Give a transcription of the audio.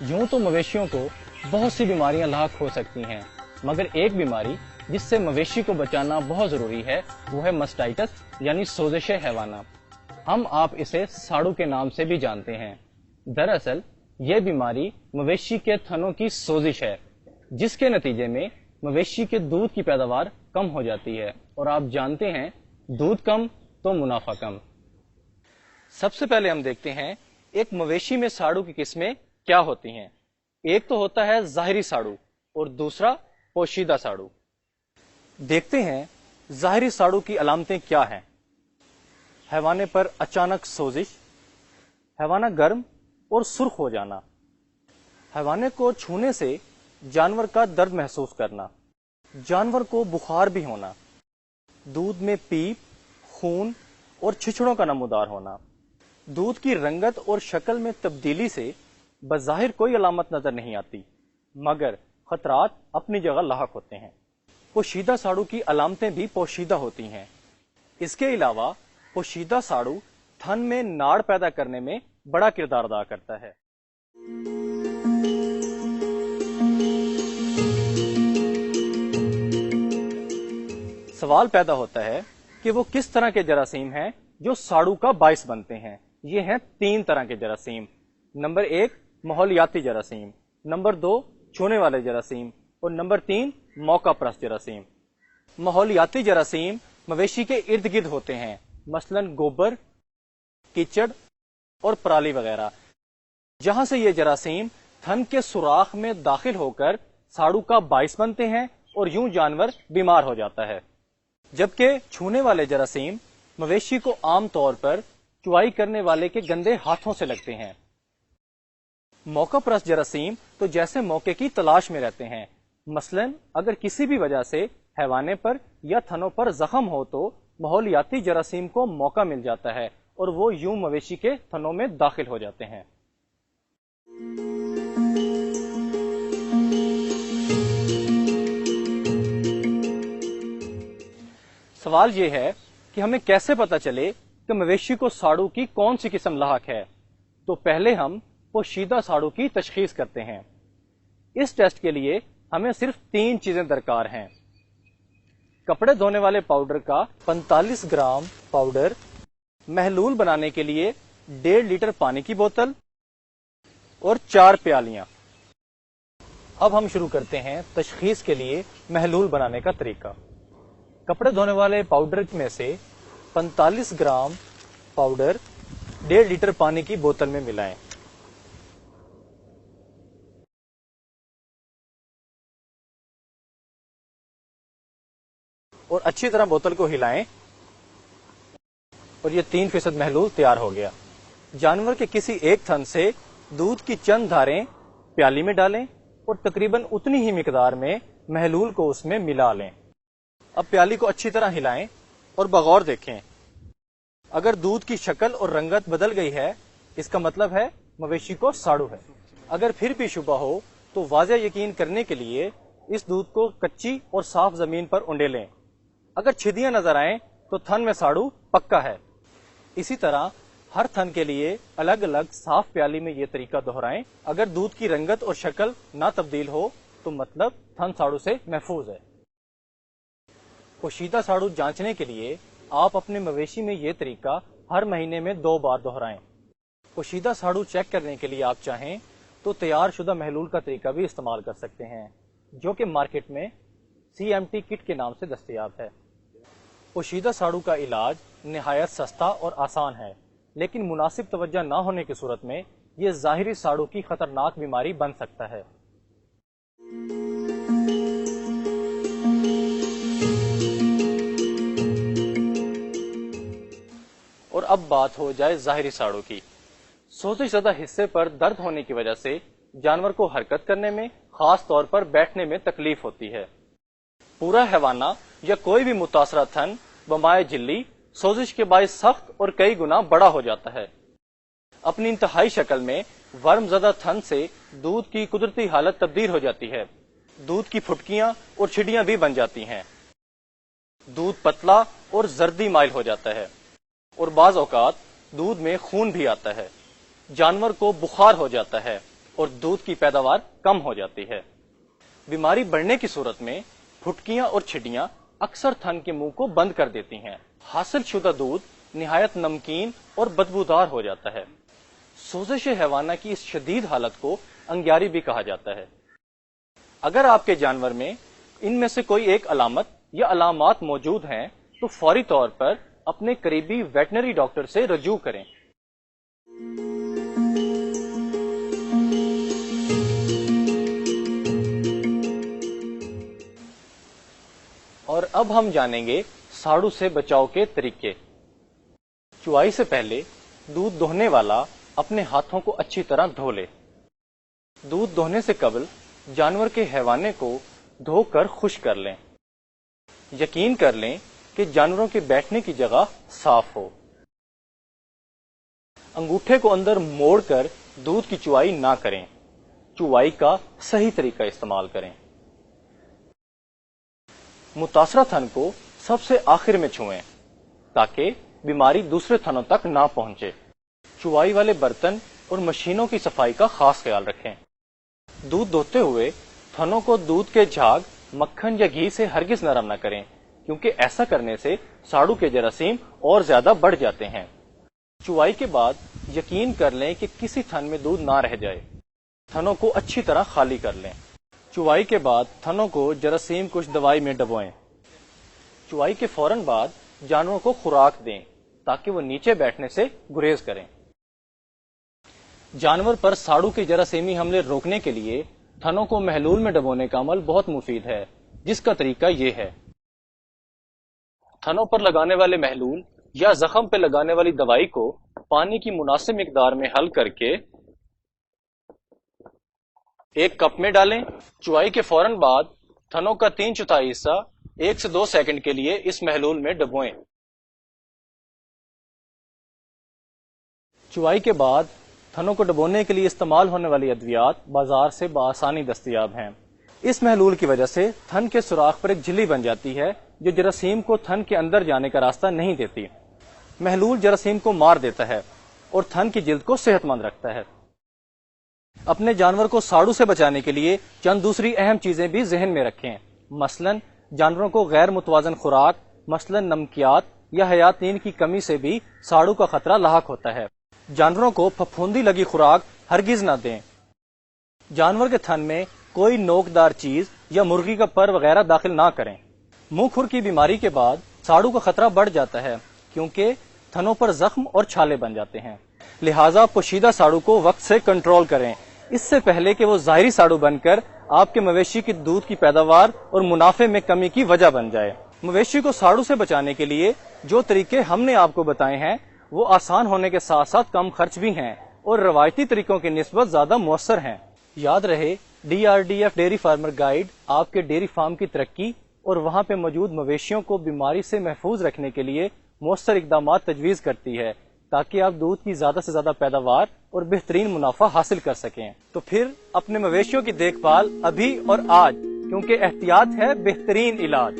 यूं तो मवेशियों को बहुत सी बीमारियां लाक हो सकती हैं, मगर एक बीमारी जिससे मवेशी को बचाना बहुत जरूरी है वो है मास्टाइटिस यानी सोजिश हैवाना। हम आप इसे साड़ू के नाम से भी जानते हैं। दरअसल ये बीमारी मवेशी के थनों की सोजिश है, जिसके नतीजे में मवेशी के दूध की पैदावार कम हो जाती है, और आप जानते हैं दूध कम तो मुनाफा कम। सबसे पहले हम देखते हैं एक मवेशी में साड़ू की किस्में क्या होती हैं। एक तो होता है ज़ाहिरी साड़ू और दूसरा पोशीदा साड़ू। देखते हैं ज़ाहिरी साड़ू की अलामतें क्या हैं। हैवाने पर अचानक सोजिश, हैवाना गर्म और सुर्ख हो जाना, हैवाने को छूने से जानवर का दर्द महसूस करना, जानवर को बुखार भी होना, दूध में पीप, खून और छिछड़ों का नमूदार होना, दूध की रंगत और शक्ल में तब्दीली से बज़ाहिर कोई अलामत नजर नहीं आती, मगर खतरात अपनी जगह लाहक होते हैं। पोशीदा साड़ू की अलामतें भी पोशीदा होती हैं। इसके अलावा पोशीदा साड़ू थन में नाड़ पैदा करने में बड़ा किरदार अदा करता है। सवाल पैदा होता है कि वो किस तरह के जरासीम हैं जो साड़ू का बाइस बनते हैं। ये हैं 3 तरह के जरासीम। नंबर 1 माहौलियाती जरासीम, नंबर 2 छूने वाले जरासीम और नंबर 3 मौका परस्त जरासीम। माहौलियाती जरासीम मवेशी के इर्द गिर्द होते हैं, मसलन गोबर, कीचड़ और पराली वगैरह, जहां से ये जरासीम थन के सुराख में दाखिल होकर साड़ू का बाइस बनते हैं और यूं जानवर बीमार हो जाता है। जबकि छूने वाले जरासीम मवेशी को आम तौर पर चुवाई करने वाले के गंदे हाथों से लगते हैं। मौका परस्त जरासीम तो जैसे मौके की तलाश में रहते हैं, मसलन अगर किसी भी वजह से हैवाने पर या थनों पर जख्म हो तो माहौलियाती जरासीम को मौका मिल जाता है और वो यूं मवेशी के थनों में दाखिल हो जाते हैं। सवाल ये है कि हमें कैसे पता चले कि मवेशी को साड़ू की कौन सी किस्म लाहक है। तो पहले हम पोशीदा साड़ू की तशखीस करते हैं। इस टेस्ट के लिए हमें सिर्फ 3 चीजें दरकार हैं। कपड़े धोने वाले पाउडर का 45 ग्राम पाउडर, महलूल बनाने के लिए 1.5 लीटर पानी की बोतल और 4 प्यालियां। अब हम शुरू करते हैं तशखीस के लिए महलूल बनाने का तरीका। कपड़े धोने वाले पाउडर में से 45 ग्राम पाउडर 1.5 लीटर पानी की बोतल में मिलाएं। और अच्छी तरह बोतल को हिलाएं और ये 3% महलूल तैयार हो गया। जानवर के किसी एक थन से दूध की चंद धारें प्याली में डालें और तकरीबन उतनी ही मिकदार में महलूल को उसमें मिला लें। अब प्याली को अच्छी तरह हिलाएं और बगौर देखें। अगर दूध की शक्ल और रंगत बदल गई है, इसका मतलब है मवेशी को साड़ू है। अगर फिर भी शुबा हो तो वाज़ेह यकीन करने के लिए इस दूध को कच्ची और साफ जमीन पर उंडेलें। अगर छिदियां नजर आए तो थन में साड़ू पक्का है। इसी तरह हर थन के लिए अलग अलग साफ प्याली में ये तरीका दोहराएं। अगर दूध की रंगत और शक्ल ना तब्दील हो तो मतलब थन साड़ू से महफूज है। पोशीदा साड़ू जांचने के लिए आप अपने मवेशी में ये तरीका हर महीने में 2 बार दोहराएं। पोशीदा साड़ू चेक करने के लिए आप चाहें तो तैयार शुदा महलूल का तरीका भी इस्तेमाल कर सकते हैं, जो कि मार्केट में CMT किट के नाम से दस्तयाब है। पोशीदा साड़ू का इलाज निहायत सस्ता और आसान है, लेकिन मुनासिब तवज्जो ना होने की सूरत में ये ज़ाहिरी साड़ू की खतरनाक बीमारी बन सकता है। और अब बात हो जाए ज़ाहिरी साड़ू की। सोजिश ज़दा हिस्से पर दर्द होने की वजह से जानवर को हरकत करने में, खास तौर पर बैठने में तकलीफ होती है। पूरा हैवाना या कोई भी मुतासरा थन बमाए झिल्ली सोजिश के बायस सख्त और कई गुना बड़ा हो जाता है। अपनी इंतहाई शक्ल में वर्म ज़दा थन से दूध की कुदरती हालत तब्दील हो जाती है। दूध की फुटकियां और छिड़ियां भी बन जाती हैं। दूध पतला और जर्दी माइल हो जाता है और बाज औकात दूध में खून भी आता है। जानवर को बुखार हो जाता है اور دودھ کی پیداوار کم ہو جاتی ہے۔ بیماری بڑھنے کی صورت میں پھٹکیاں اور چھٹیاں اکثر تھن کے منہ کو بند کر دیتی ہیں۔ حاصل شدہ دودھ نہایت نمکین اور بدبودار ہو جاتا ہے۔ سوزش حیوانہ کی اس شدید حالت کو انگیاری بھی کہا جاتا ہے۔ اگر آپ کے جانور میں ان میں سے کوئی ایک علامت یا علامات موجود ہیں تو فوری طور پر اپنے قریبی ویٹنری ڈاکٹر سے رجوع کریں۔ اور اب ہم جانیں گے ساڑو سے بچاؤ کے طریقے۔ چوائی سے پہلے دودھ دوہنے والا اپنے ہاتھوں کو اچھی طرح دھو لے۔ دودھ دوہنے سے قبل جانور کے حیوانے کو دھو کر خشک کر لیں۔ یقین کر لیں کہ جانوروں کے بیٹھنے کی جگہ صاف ہو۔ انگوٹھے کو اندر موڑ کر دودھ کی چوائی نہ کریں۔ چوائی کا صحیح طریقہ استعمال کریں۔ متاثرہ تھن کو سب سے آخر میں چھوئیں تاکہ بیماری دوسرے تھنوں تک نہ پہنچے۔ چوائی والے برتن اور مشینوں کی صفائی کا خاص خیال رکھیں۔ دودھ دھوتے ہوئے تھنوں کو دودھ کے جھاگ، مکھن یا گھی سے ہرگز نرم نہ کریں، کیونکہ ایسا کرنے سے ساڑو کے جراثیم اور زیادہ بڑھ جاتے ہیں۔ چوائی کے بعد یقین کر لیں کہ کسی تھن میں دودھ نہ رہ جائے۔ تھنوں کو اچھی طرح خالی کر لیں۔ چوائی کے بعد تھنوں کو جراثیم کش دوائی میں ڈبوئیں۔ چوائی کے فوراً بعد جانوروں کو خوراک دیں تاکہ وہ نیچے بیٹھنے سے گریز کریں۔ جانور پر ساڑو کے جراثیمی حملے روکنے کے لیے تھنوں کو محلول میں ڈبونے کا عمل بہت مفید ہے، جس کا طریقہ یہ ہے۔ تھنوں پر لگانے والے محلول یا زخم پہ لگانے والی دوائی کو پانی کی مناسب مقدار میں حل کر کے ایک کپ میں ڈالیں۔ چوائی کے فوراً بعد تھنوں کا 3/4 حصہ 1 سے 2 سیکنڈ کے لیے اس محلول میں ڈبوئیں۔ چوائی کے بعد تھنوں کو ڈبونے کے لیے استعمال ہونے والی ادویات بازار سے بآسانی دستیاب ہیں۔ اس محلول کی وجہ سے تھن کے سوراخ پر ایک جھلی بن جاتی ہے جو جراثیم کو تھن کے اندر جانے کا راستہ نہیں دیتی۔ محلول جراثیم کو مار دیتا ہے اور تھن کی جلد کو صحت مند رکھتا ہے۔ اپنے جانور کو ساڑو سے بچانے کے لیے چند دوسری اہم چیزیں بھی ذہن میں رکھیں، مثلاً جانوروں کو غیر متوازن خوراک، مثلاً نمکیات یا حیاتین کی کمی سے بھی ساڑو کا خطرہ لاحق ہوتا ہے۔ جانوروں کو پھپھوندی لگی خوراک ہرگز نہ دیں۔ جانور کے تھن میں کوئی نوکدار چیز یا مرغی کا پر وغیرہ داخل نہ کریں۔ منہ کھر کی بیماری کے بعد ساڑو کا خطرہ بڑھ جاتا ہے کیونکہ تھنوں پر زخم اور چھالے بن جاتے ہیں، لہٰذا پوشیدہ ساڑو کو وقت سے کنٹرول کریں، اس سے پہلے کہ وہ ظاہری ساڑو بن کر آپ کے مویشی کی دودھ کی پیداوار اور منافع میں کمی کی وجہ بن جائے۔ مویشی کو ساڑو سے بچانے کے لیے جو طریقے ہم نے آپ کو بتائے ہیں وہ آسان ہونے کے ساتھ ساتھ کم خرچ بھی ہیں اور روایتی طریقوں کی نسبت زیادہ مؤثر ہیں۔ یاد رہے، DRDF ڈیری فارمر گائیڈ آپ کے ڈیری فارم کی ترقی اور وہاں پہ موجود مویشیوں کو بیماری سے محفوظ رکھنے کے لیے مؤثر اقدامات تجویز کرتی ہے تاکہ آپ دودھ کی زیادہ سے زیادہ پیداوار اور بہترین منافع حاصل کر سکیں۔ تو پھر اپنے مویشیوں کی دیکھ بھال ابھی اور آج، کیونکہ احتیاط ہے بہترین علاج۔